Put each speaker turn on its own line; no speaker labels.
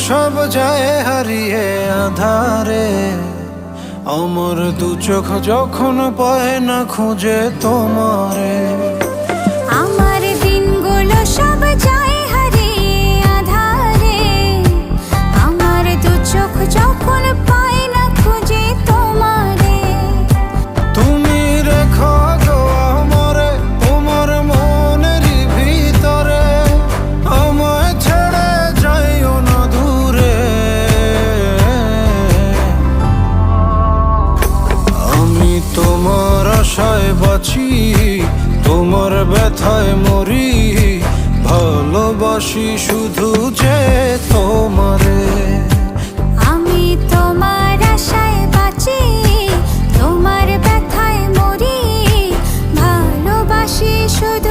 সব যায় হারিয়ে আধারে, আমার দু চোখ যখন পায় না খুঁজে তোমারে।
আমার দিনগুলো সব যায় হারিয়ে আধারে, আমার দু চোখ যখন পায় না খুঁজে তোমারে।
তুমি রেখো গো আমারে তোমার মনের ভিতরে, আমায় ছেড়ে যাইও না দূরে। আমি তোমার আশায় বাঁচি, তোমার ব্যথায় মরি, ভালোবাসি শুধু যে তোমারে।
আমি তোমার আশায় বাঁচি, তোমার ব্যথায় মরি, ভালোবাসি শুধু